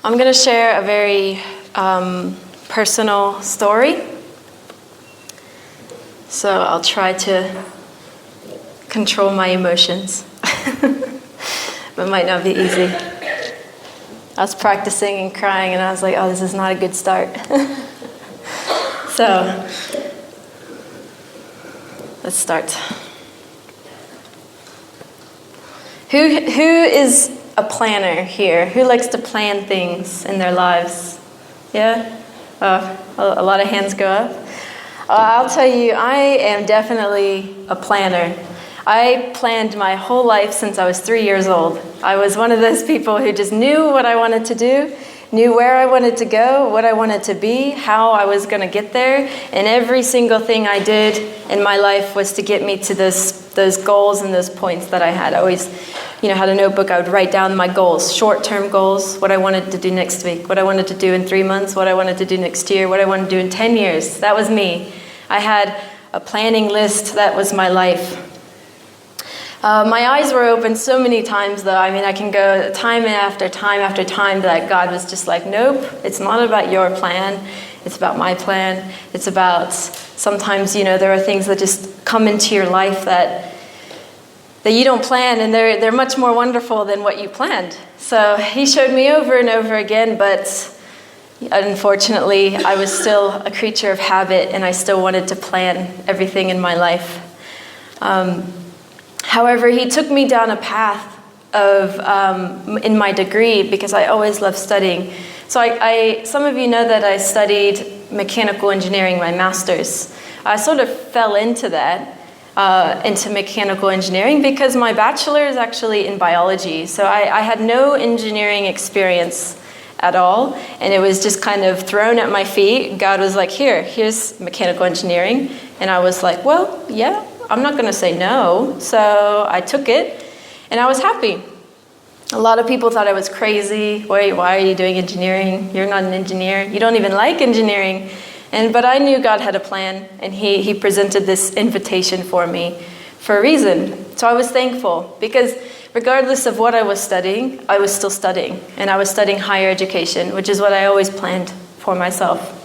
I'm going to share a very personal story. So I'll try to control my emotions. But it might not be easy. I was practicing and crying, and I was like, oh, this is not a good start. So, let's start. Who is a planner here? Who likes to plan things in their lives? Yeah? A lot of hands go up. I'll tell you, I am definitely a planner. I planned my whole life since I was 3 years old. I was one of those people who just knew what I wanted to do, knew where I wanted to go, what I wanted to be, how I was going to get there, and every single thing I did in my life was to get me to those goals and those points that I had. I always, had a notebook. I would write down my goals, short-term goals, what I wanted to do next week, what I wanted to do in 3 months, what I wanted to do next year, what I wanted to do in 10 years. That was me. I had a planning list. That was my life. My eyes were open so many times, though. I mean, I can go time after time that God was just like, nope, it's not about your plan. It's about my plan. It's about sometimes, there are things that just come into your life that you don't plan, and they're much more wonderful than what you planned. So he showed me over and over again, but unfortunately, I was still a creature of habit, and I still wanted to plan everything in my life. However, he took me down a path in my degree because I always loved studying. So some of you know that I studied mechanical engineering, my master's. I sort of fell into that, into mechanical engineering, because my bachelor is actually in biology. So I had no engineering experience at all, and it was just kind of thrown at my feet. God was like, here's mechanical engineering. And I was like, well, yeah. I'm not going to say no. So I took it, and I was happy. A lot of people thought I was crazy. Why are you doing engineering? You're not an engineer. You don't even like engineering. But I knew God had a plan, and He presented this invitation for me for a reason. So I was thankful, because regardless of what I was studying, I was still studying. And I was studying higher education, which is what I always planned for myself.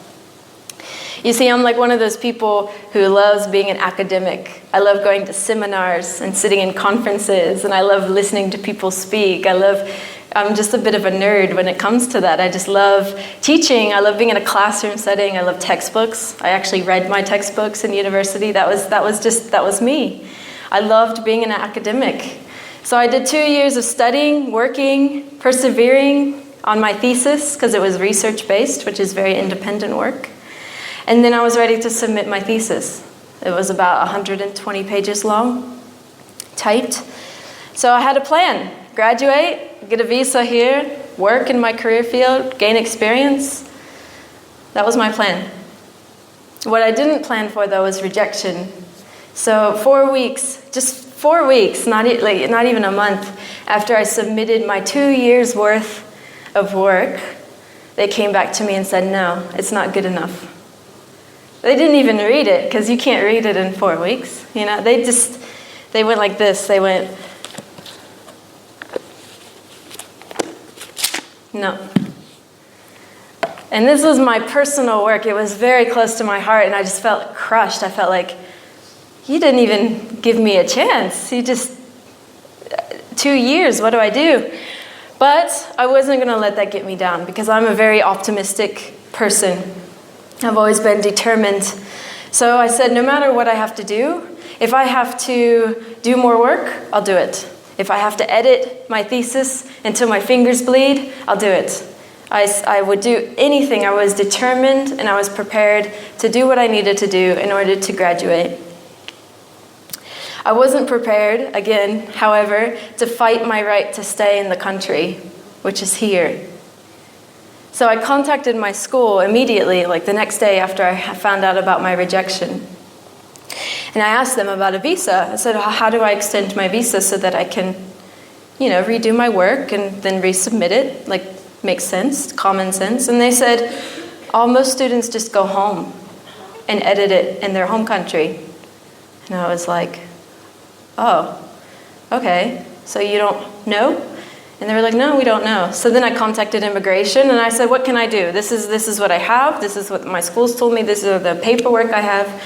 You see, I'm like one of those people who loves being an academic. I love going to seminars and sitting in conferences, and I love listening to people speak. I'm just a bit of a nerd when it comes to that. I just love teaching. I love being in a classroom setting. I love textbooks. I actually read my textbooks in university. That was me. I loved being an academic. So I did 2 years of studying, working, persevering on my thesis, because it was research-based, which is very independent work. And then I was ready to submit my thesis. It was about 120 pages long, typed. So I had a plan: graduate, get a visa here, work in my career field, gain experience. That was my plan. What I didn't plan for, though, was rejection. So 4 weeks, just 4 weeks, not even a month, after I submitted my 2 years' worth of work, they came back to me and said, no, it's not good enough. They didn't even read it, because you can't read it in 4 weeks. They went like this. They went, no. And this was my personal work. It was very close to my heart, and I just felt crushed. I felt like, you didn't even give me a chance. 2 years, what do I do? But I wasn't going to let that get me down, because I'm a very optimistic person. I've always been determined. So I said, no matter what I have to do, if I have to do more work, I'll do it. If I have to edit my thesis until my fingers bleed, I'll do it. I would do anything. I was determined, and I was prepared to do what I needed to do in order to graduate. I wasn't prepared, again, however, to fight my right to stay in the country, which is here. So I contacted my school immediately, like the next day after I found out about my rejection. And I asked them about a visa. I said, how do I extend my visa so that I can, redo my work and then resubmit it? Like, makes sense, common sense. And they said, most students just go home and edit it in their home country. And I was like, oh, okay, so you don't know? And they were like, no, we don't know. So then I contacted immigration and I said, what can I do? This is what I have. This is what my schools told me. This is the paperwork I have.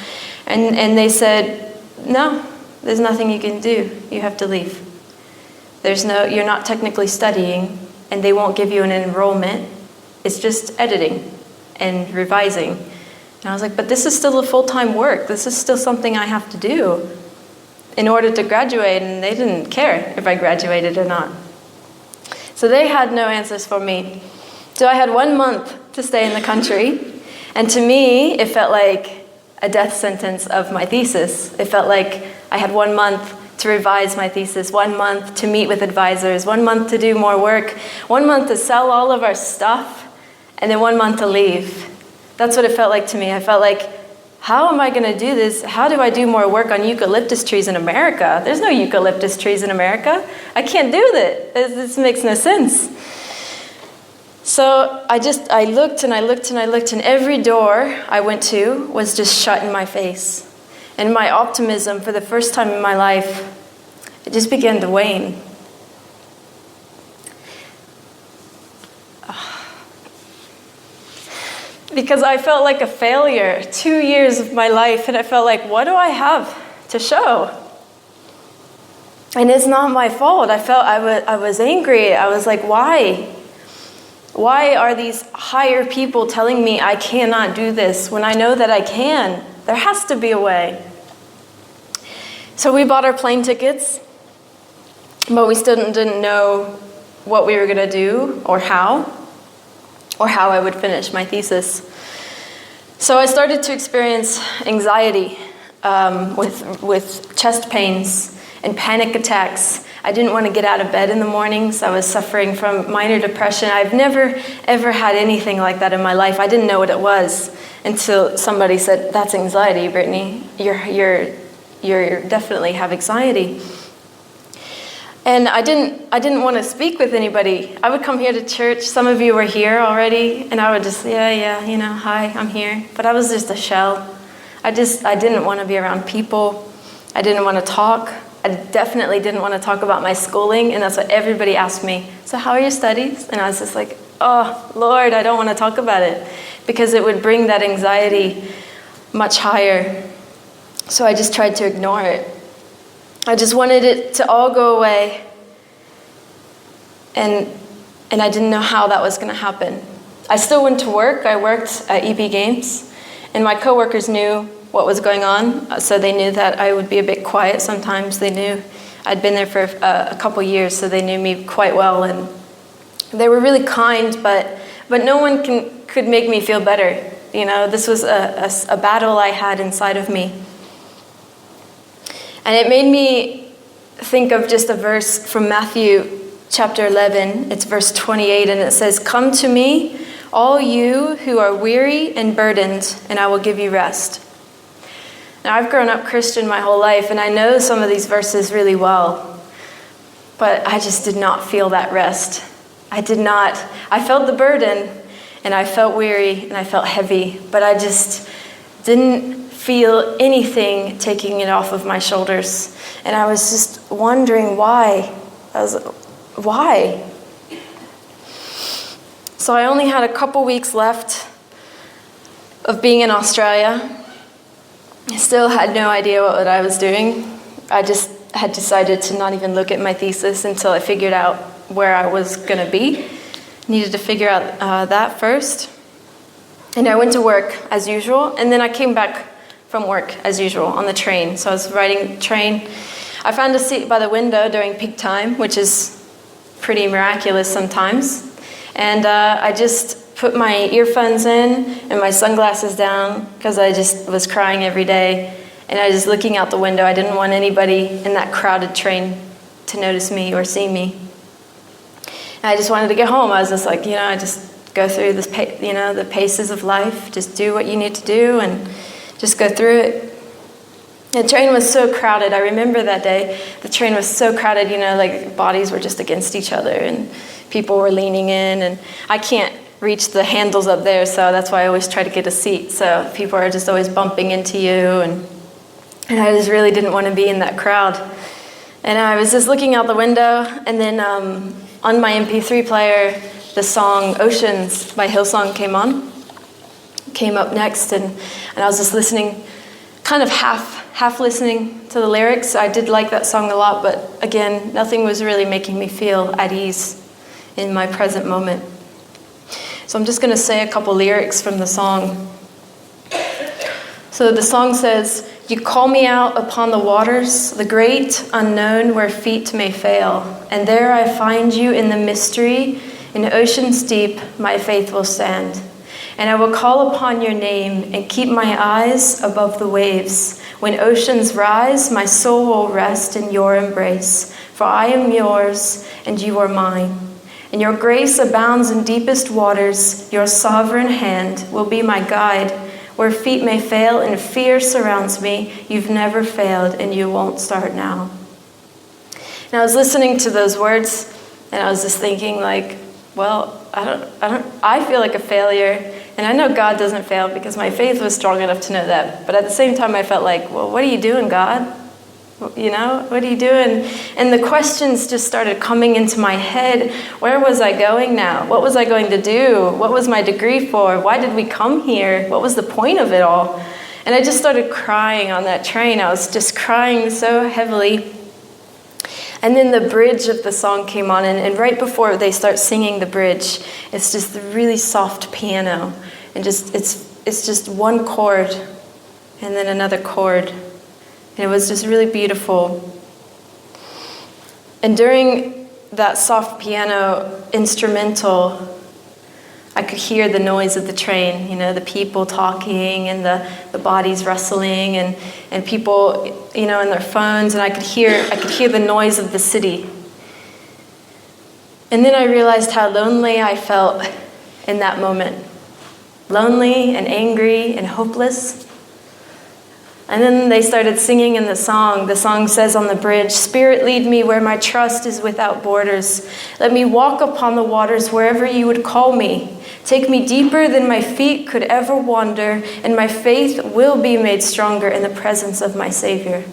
And they said, no, there's nothing you can do. You have to leave. You're not technically studying, and they won't give you an enrollment. It's just editing and revising. And I was like, but this is still a full-time work. This is still something I have to do in order to graduate, and they didn't care if I graduated or not. So they had no answers for me. So I had 1 month to stay in the country, and to me, it felt like a death sentence of my thesis. It felt like I had 1 month to revise my thesis, 1 month to meet with advisors, 1 month to do more work, 1 month to sell all of our stuff, and then 1 month to leave. That's what it felt like to me. I felt like, how am I going to do this? How do I do more work on eucalyptus trees in America? There's no eucalyptus trees in America. I can't do that. This makes no sense. So I looked and I looked and I looked, and every door I went to was just shut in my face. And my optimism, for the first time in my life, it just began to wane. Because I felt like a failure, 2 years of my life, and I felt like, what do I have to show? And it's not my fault. I was angry. I was like, why? Why are these higher people telling me I cannot do this when I know that I can? There has to be a way. So we bought our plane tickets, but we still didn't know what we were going to do or how I would finish my thesis. So I started to experience anxiety with chest pains and panic attacks. I didn't want to get out of bed in the mornings. I was suffering from minor depression. I've never, ever had anything like that in my life. I didn't know what it was until somebody said, that's anxiety, Britni. You definitely have anxiety. And I didn't want to speak with anybody. I would come here to church. Some of you were here already, and I would just, hi, I'm here. But I was just a shell. I didn't want to be around people. I didn't want to talk. I definitely didn't want to talk about my schooling, and that's what everybody asked me. So how are your studies? And I was just like, oh, Lord, I don't want to talk about it, because it would bring that anxiety much higher. So I just tried to ignore it. I just wanted it to all go away. And I didn't know how that was going to happen. I still went to work. I worked at EB Games. And my coworkers knew what was going on. So they knew that I would be a bit quiet sometimes. They knew I'd been there for a couple years, so they knew me quite well. And they were really kind, but no one could make me feel better. You know, this was a battle I had inside of me. And it made me think of just a verse from Matthew chapter 11. It's verse 28, and it says, "Come to me, all you who are weary and burdened, and I will give you rest." Now, I've grown up Christian my whole life, and I know some of these verses really well. But I just did not feel that rest. I did not. I felt the burden, and I felt weary, and I felt heavy. But I just didn't feel anything taking it off of my shoulders. And I was just wondering why. Why? So I only had a couple weeks left of being in Australia. I still had no idea what I was doing. I just had decided to not even look at my thesis until I figured out where I was going to be. Needed to figure out that first. And I went to work as usual, and then I came back from work as usual on the train. So I was riding the train. I found a seat by the window during peak time, which is pretty miraculous sometimes. And I just put my earphones in and my sunglasses down because I just was crying every day. And I was just looking out the window. I didn't want anybody in that crowded train to notice me or see me. And I just wanted to get home. I was just like, I just go through this, the paces of life. Just do what you need to do and just go through it. The train was so crowded. I remember that day. The train was so crowded, like bodies were just against each other and people were leaning in. And I can't reach the handles up there, so that's why I always try to get a seat. So people are just always bumping into you. And I just really didn't want to be in that crowd. And I was just looking out the window. And then on on my MP3 player, the song Oceans by Hillsong came up next, and I was just listening, kind of half listening to the lyrics. I did like that song a lot, but again, nothing was really making me feel at ease in my present moment. So I'm just going to say a couple lyrics from the song. So the song says, "You call me out upon the waters, the great unknown where feet may fail. And there I find you in the mystery, in oceans deep my faith will stand. And I will call upon your name and keep my eyes above the waves. When oceans rise, my soul will rest in your embrace. For I am yours and you are mine. And your grace abounds in deepest waters. Your sovereign hand will be my guide. Where feet may fail and fear surrounds me, you've never failed and you won't start now." And I was listening to those words and I was just thinking like, well, I feel like a failure. And I know God doesn't fail because my faith was strong enough to know that. But at the same time, I felt like, well, what are you doing, God? You know, what are you doing? And the questions just started coming into my head. Where was I going now? What was I going to do? What was my degree for? Why did we come here? What was the point of it all? And I just started crying on that train. I was just crying so heavily. And then the bridge of the song came on, and right before they start singing the bridge, it's just the really soft piano, and it's just one chord, and then another chord, and it was just really beautiful. And during that soft piano instrumental, I could hear the noise of the train, you know, the people talking and the bodies wrestling and people, you know, in their phones, and I could hear the noise of the city. And then I realized how lonely I felt in that moment. Lonely and angry and hopeless. And then they started singing in the song. The song says on the bridge, "Spirit, lead me where my trust is without borders. Let me walk upon the waters wherever you would call me. Take me deeper than my feet could ever wander, and my faith will be made stronger in the presence of my Savior."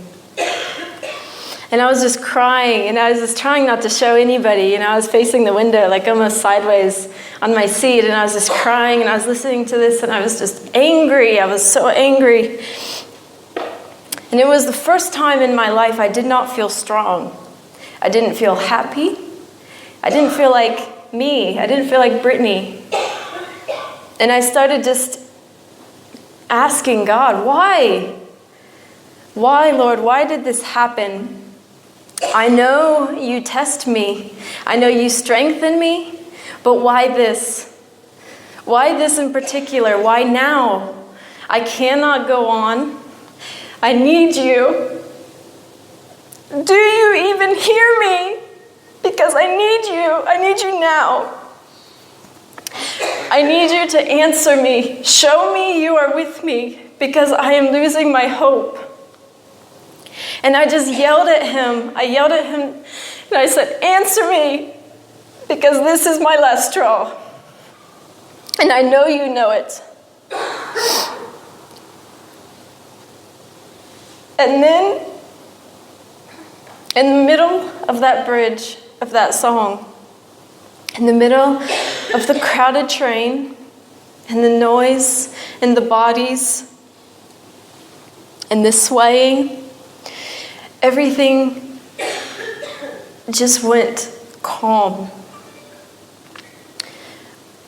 And I was just crying, and I was just trying not to show anybody. You know, I was facing the window, like almost sideways on my seat, and I was just crying, and I was listening to this, and I was just angry. I was so angry. And it was the first time in my life I did not feel strong. I didn't feel happy. I didn't feel like me. I didn't feel like Britni. And I started just asking God, why? Why, Lord? Why did this happen? I know you test me. I know you strengthen me. But why this? Why this in particular? Why now? I cannot go on. I need you. Do you even hear me? Because I need you. I need you now. I need you to answer me. Show me you are with me, because I am losing my hope. And I just yelled at him. I yelled at him and I said, "Answer me, because this is my last straw. And I know you know it." And then, in the middle of that bridge, of that song, in the middle of the crowded train, and the noise, and the bodies, and the swaying, everything just went calm,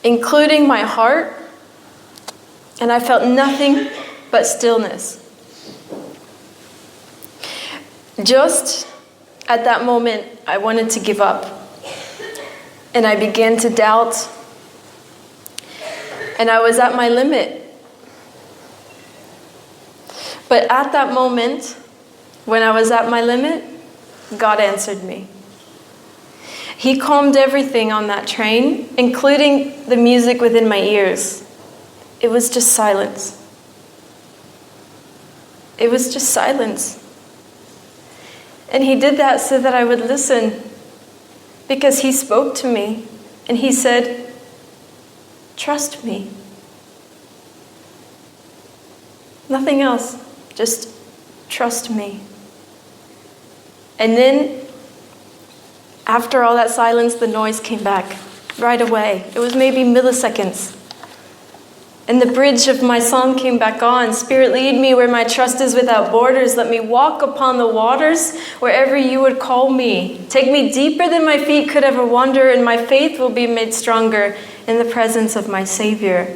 including my heart, and I felt nothing but stillness. Just at that moment, I wanted to give up. And I began to doubt. And I was at my limit. But at that moment, when I was at my limit, God answered me. He calmed everything on that train, including the music within my ears. It was just silence. It was just silence. And he did that so that I would listen, because he spoke to me and he said, "Trust me." Nothing else, just trust me. And then After all that silence, the noise came back right away. It was maybe milliseconds. And the bridge of my song came back on. Spirit, lead me where my trust is without borders. Let me walk upon the waters wherever you would call me. Take me deeper than my feet could ever wander, and my faith will be made stronger in the presence of my Savior.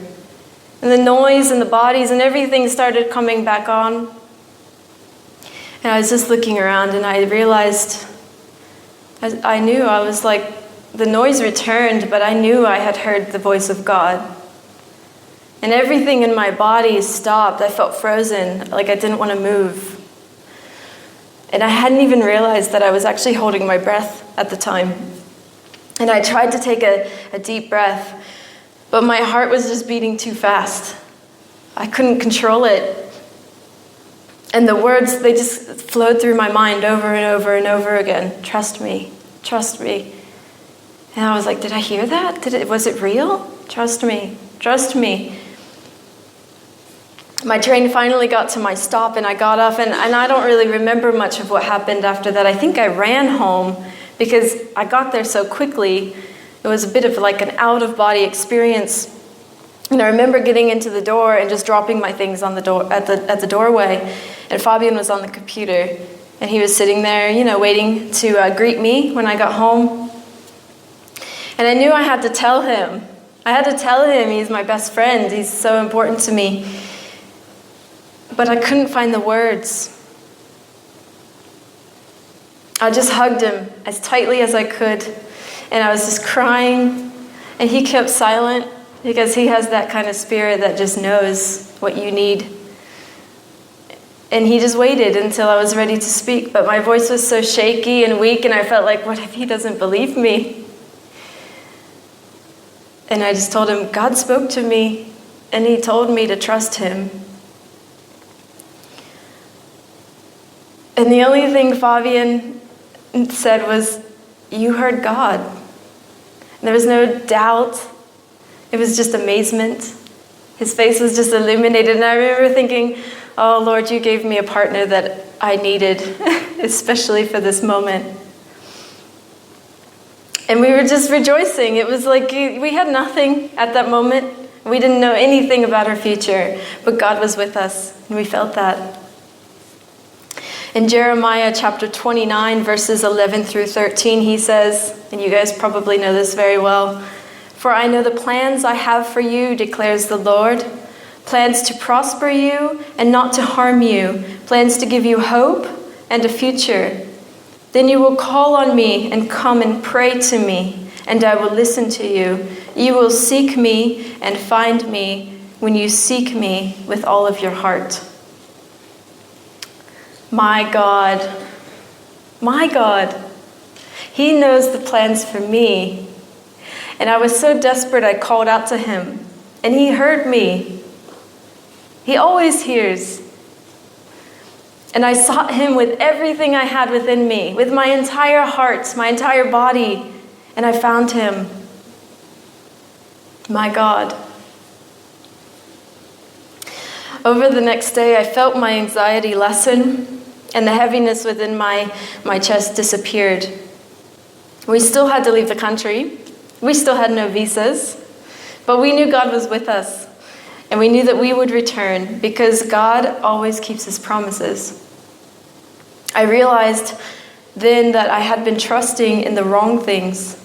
And the noise and the bodies and everything started coming back on. And I was just looking around, and I realized, I knew, I was like, the noise returned, but I knew I had heard the voice of God. And everything in my body stopped. I felt frozen, like I didn't want to move. And I hadn't even realized that I was actually holding my breath at the time. And I tried to take a deep breath, but my heart was just beating too fast. I couldn't control it. And the words, they just flowed through my mind over and over and over again. Trust me, trust me. And I was like, did I hear that? Was it real? Trust me, trust me. My train finally got to my stop, and I got off, and I don't really remember much of what happened after that. I think I ran home because I got there so quickly. It was a bit of like an out-of-body experience. And I remember getting into the door and just dropping my things on the door at the doorway. And Fabian was on the computer, and he was sitting there, waiting to greet me when I got home. And I knew I had to tell him. I had to tell him he's my best friend. He's so important to me. But I couldn't find the words. I just hugged him as tightly as I could, and I was just crying, and he kept silent because he has that kind of spirit that just knows what you need. And he just waited until I was ready to speak, but my voice was so shaky and weak, and I felt like, what if he doesn't believe me? And I just told him, God spoke to me, and he told me to trust him. And the only thing Fabian said was, you heard God. And there was no doubt. It was just amazement. His face was just illuminated. And I remember thinking, oh, Lord, you gave me a partner that I needed, especially for this moment. And we were just rejoicing. It was like we had nothing at that moment. We didn't know anything about our future, but God was with us, and we felt that. In Jeremiah chapter 29, verses 11 through 13, he says, and you guys probably know this very well, "For I know the plans I have for you, declares the Lord, plans to prosper you and not to harm you, plans to give you hope and a future. Then you will call on me and come and pray to me, and I will listen to you. You will seek me and find me when you seek me with all of your heart." My God, He knows the plans for me. And I was so desperate, I called out to Him, and He heard me. He always hears. And I sought Him with everything I had within me, with my entire heart, my entire body, and I found Him. My God. Over the next day, I felt my anxiety lessen, and the heaviness within my chest disappeared. We still had to leave the country. We still had no visas, but we knew God was with us, and we knew that we would return because God always keeps His promises. I realized then that I had been trusting in the wrong things.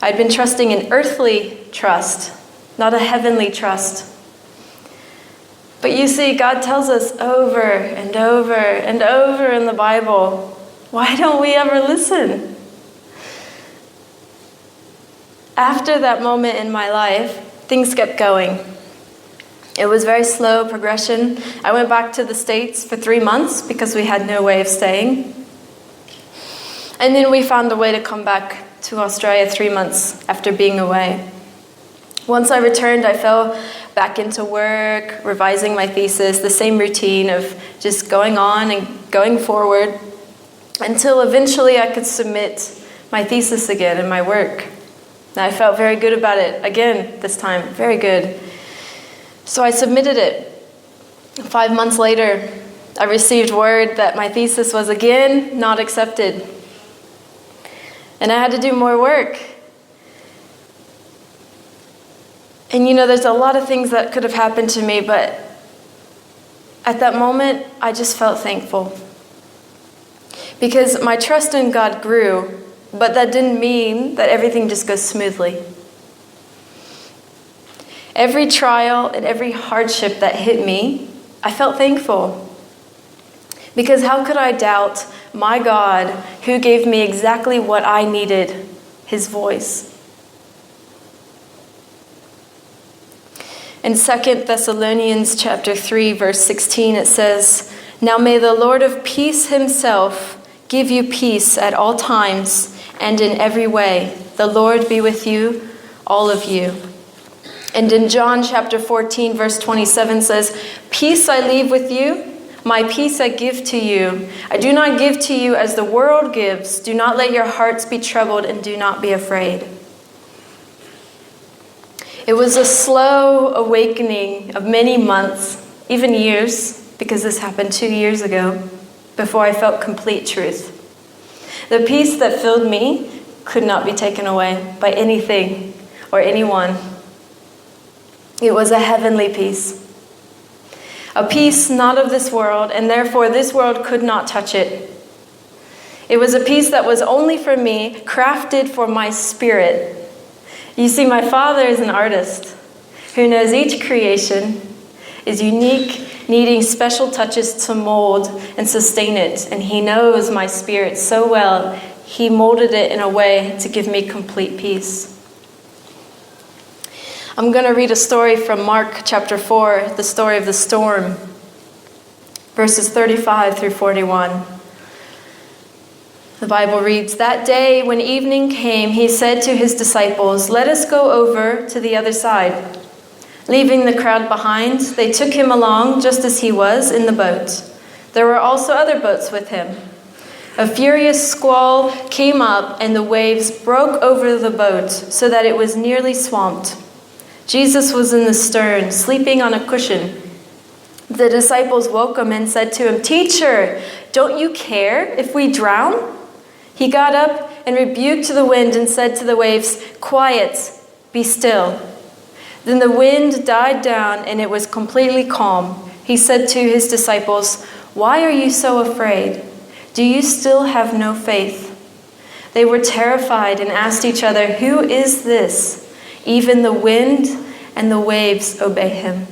I'd been trusting in earthly trust, not a heavenly trust. But you see, God tells us over and over and over in the Bible, why don't we ever listen? After that moment in my life, things kept going. It was very slow progression. I went back to the States for 3 months because we had no way of staying. And then we found a way to come back to Australia 3 months after being away. Once I returned, I fell back into work, revising my thesis, the same routine of just going on and going forward until eventually I could submit my thesis again and my work. And I felt very good about it again this time, very good. So I submitted it. 5 months later, I received word that my thesis was again not accepted. And I had to do more work. And there's a lot of things that could have happened to me, but at that moment, I just felt thankful. Because my trust in God grew, but that didn't mean that everything just goes smoothly. Every trial and every hardship that hit me, I felt thankful. Because how could I doubt my God who gave me exactly what I needed, his voice? In 2 Thessalonians chapter 3, verse 16, it says, "Now may the Lord of peace himself give you peace at all times and in every way. The Lord be with you, all of you." And in John chapter 14, verse 27 says, "Peace I leave with you, my peace I give to you. I do not give to you as the world gives. Do not let your hearts be troubled and do not be afraid." It was a slow awakening of many months, even years, because this happened 2 years ago, before I felt complete truth. The peace that filled me could not be taken away by anything or anyone. It was a heavenly peace. A peace not of this world, and therefore this world could not touch it. It was a peace that was only for me, crafted for my spirit. You see, my Father is an artist who knows each creation is unique, needing special touches to mold and sustain it. And he knows my spirit so well, he molded it in a way to give me complete peace. I'm going to read a story from Mark chapter 4, the story of the storm, verses 35 through 41. The Bible reads, "That day when evening came, he said to his disciples, 'Let us go over to the other side.' Leaving the crowd behind, they took him along just as he was in the boat. There were also other boats with him. A furious squall came up, and the waves broke over the boat so that it was nearly swamped. Jesus was in the stern, sleeping on a cushion. The disciples woke him and said to him, 'Teacher, don't you care if we drown?' He got up and rebuked the wind and said to the waves, 'Quiet, be still.' Then the wind died down and it was completely calm. He said to his disciples, 'Why are you so afraid? Do you still have no faith?' They were terrified and asked each other, 'Who is this? Even the wind and the waves obey him.'"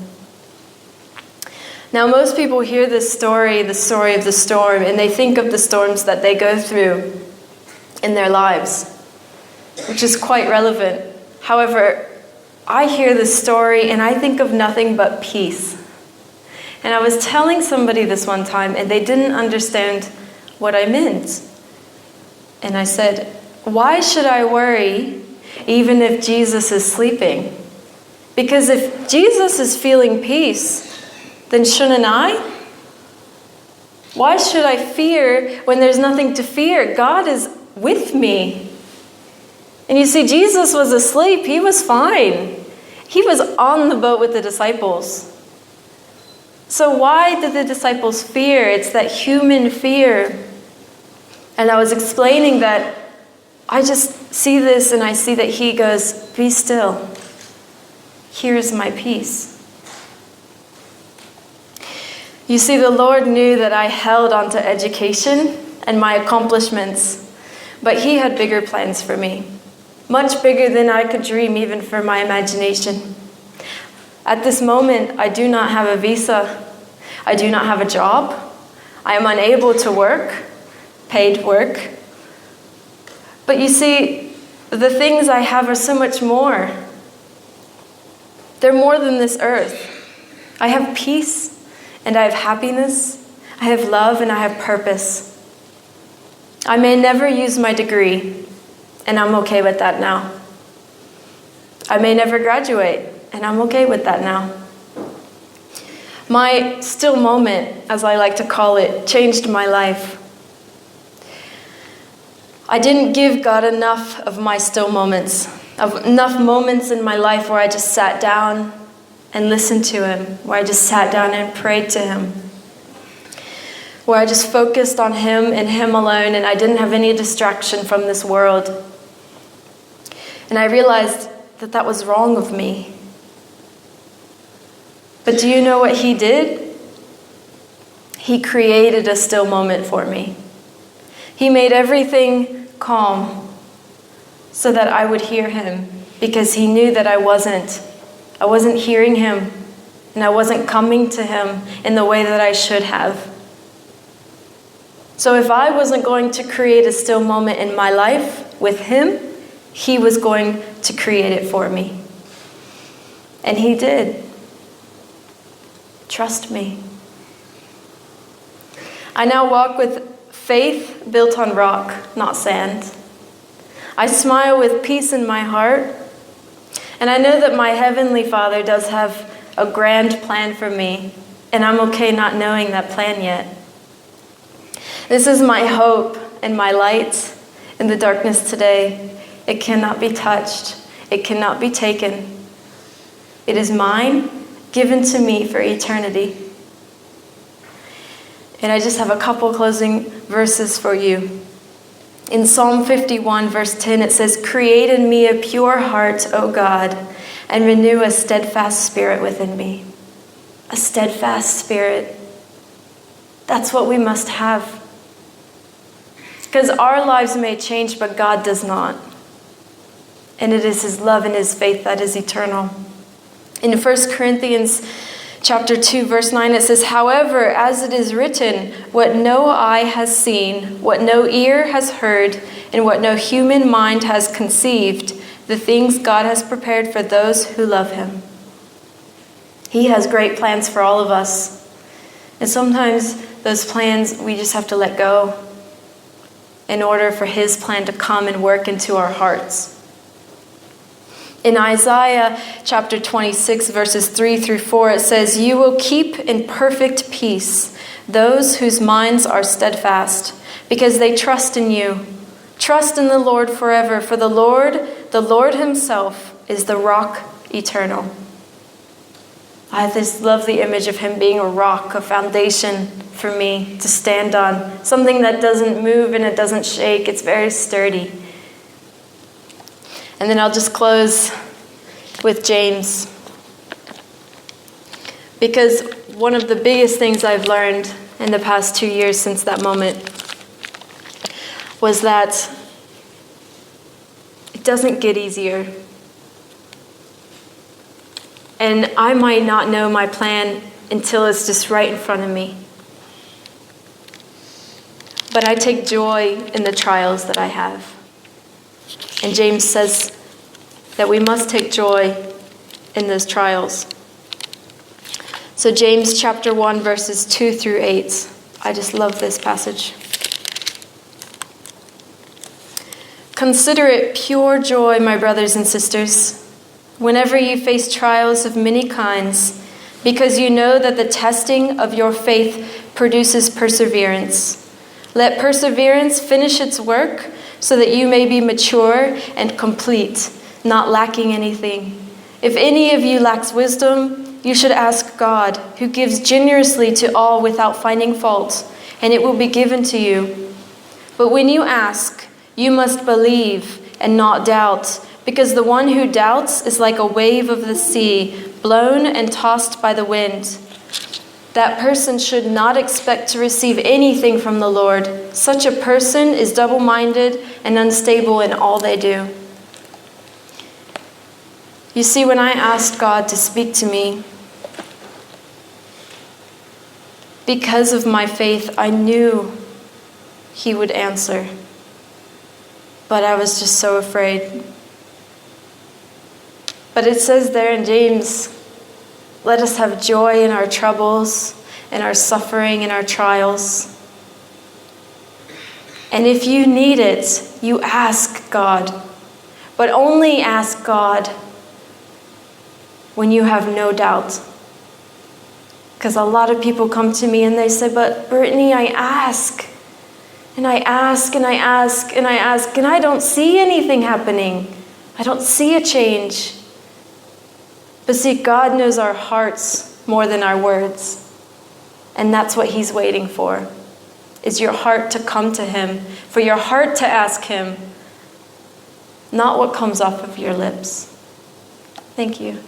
Now, most people hear this story, the story of the storm, and they think of the storms that they go through in their lives, which is quite relevant. However, I hear this story and I think of nothing but peace. And I was telling somebody this one time and they didn't understand what I meant. And I said, "Why should I worry even if Jesus is sleeping? Because if Jesus is feeling peace, then shouldn't I? Why should I fear when there's nothing to fear? God is with me." And you see, Jesus was asleep. He was fine. He was on the boat with the disciples. So why did the disciples fear? It's that human fear. And I was explaining that I just see this and I see that he goes, "Be still. Here's my peace." You see, the Lord knew that I held onto education and my accomplishments, but he had bigger plans for me, much bigger than I could dream even for my imagination. At this moment, I do not have a visa. I do not have a job. I am unable to work, paid work. But you see, the things I have are so much more. They're more than this earth. I have peace and I have happiness. I have love and I have purpose. I may never use my degree, and I'm okay with that now. I may never graduate, and I'm okay with that now. My still moment, as I like to call it, changed my life. I didn't give God enough of my still moments, of enough moments in my life where I just sat down and listened to him, where I just sat down and prayed to him. where I just focused on Him and Him alone, and I didn't have any distraction from this world. And I realized that that was wrong of me. But do you know what He did? He created a still moment for me. He made everything calm so that I would hear Him, because He knew that I wasn't hearing Him, and I wasn't coming to Him in the way that I should have. So if I wasn't going to create a still moment in my life with Him, He was going to create it for me. And He did. Trust me. I now walk with faith built on rock, not sand. I smile with peace in my heart. And I know that my Heavenly Father does have a grand plan for me. And I'm okay not knowing that plan yet. This is my hope and my light in the darkness today. It cannot be touched. It cannot be taken. It is mine, given to me for eternity. And I just have a couple closing verses for you. In Psalm 51, verse 10, it says, "Create in me a pure heart, O God, and renew a steadfast spirit within me." A steadfast spirit. That's what we must have. Because our lives may change, but God does not. And it is His love and His faith that is eternal. In 1 Corinthians chapter 2, verse 9, it says, "However, as it is written, what no eye has seen, what no ear has heard, and what no human mind has conceived, the things God has prepared for those who love Him." He has great plans for all of us. And sometimes those plans we just have to let go in order for His plan to come and work into our hearts. In Isaiah chapter 26, verses 3 through 4, it says, "You will keep in perfect peace those whose minds are steadfast, because they trust in you. Trust in the Lord forever, for the Lord Himself is the rock eternal." I just love the image of Him being a rock, a foundation for me to stand on. Something that doesn't move and it doesn't shake. It's very sturdy. And then I'll just close with James. Because one of the biggest things I've learned in the past 2 years since that moment was that it doesn't get easier. And I might not know my plan until it's just right in front of me. But I take joy in the trials that I have. And James says that we must take joy in those trials. So James chapter 1, verses 2 through 8. I just love this passage. "Consider it pure joy, my brothers and sisters, whenever you face trials of many kinds, because you know that the testing of your faith produces perseverance. Let perseverance finish its work, so that you may be mature and complete, not lacking anything. If any of you lacks wisdom, you should ask God, who gives generously to all without finding fault, and it will be given to you. But when you ask, you must believe and not doubt, because the one who doubts is like a wave of the sea, blown and tossed by the wind. That person should not expect to receive anything from the Lord. Such a person is double-minded and unstable in all they do." You see, when I asked God to speak to me, because of my faith, I knew He would answer. But I was just so afraid. But it says there in James, let us have joy in our troubles, in our suffering, in our trials. And if you need it, you ask God. But only ask God when you have no doubt. Because a lot of people come to me and they say, "But Britni, I ask. And I ask and I ask and I ask, and I don't see anything happening. I don't see a change." But see, God knows our hearts more than our words. And that's what He's waiting for. is your heart to come to Him, for your heart to ask Him, not what comes off of your lips. Thank you.